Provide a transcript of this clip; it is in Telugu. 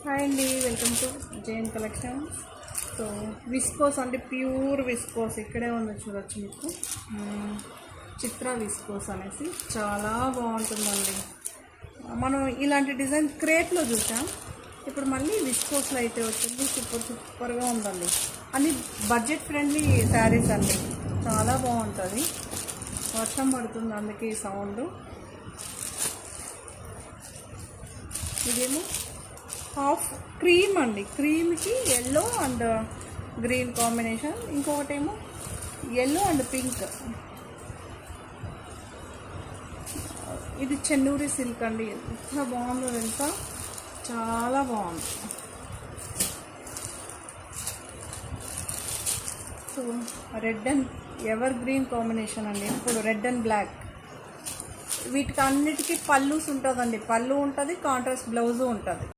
హాయ్ అండి, welcome to Jain collection. So viscose అంటే ప్యూర్ విస్కోస్ ఇక్కడే ఉంది చూడొచ్చు మీకు. చిత్ర విస్కోస్ అనేసి చాలా బాగుంటుందండి. మనం ఇలాంటి డిజైన్ క్రేప్లో చూసాం, ఇప్పుడు మళ్ళీ విస్కోస్లో అయితే వచ్చింది. సూపర్గా ఉందండి. అన్ని బడ్జెట్ ఫ్రెండ్లీ శారీస్ అండి, చాలా బాగుంటుంది. వర్షం పడుతుంది అందుకే ఈ సౌండ్. ఇదేమో హాఫ్ క్రీమ్ అండి, క్రీమ్కి ఎల్లో అండ్ గ్రీన్ కాంబినేషన్. ఇంకొకటేమో ఎల్లో అండ్ పింక్. ఇది చెన్నూరి సిల్క్ అండి, ఎంత బాగుందో తెలుసా, చాలా బాగుంది. So red and evergreen combination అండి, ఇప్పుడు రెడ్ అండ్ బ్లాక్. వీటికి అన్నిటికీ పళ్ళుస్ ఉంటుందండి, పళ్ళు ఉంటుంది, కాంట్రాస్ట్ బ్లౌజు ఉంటుంది.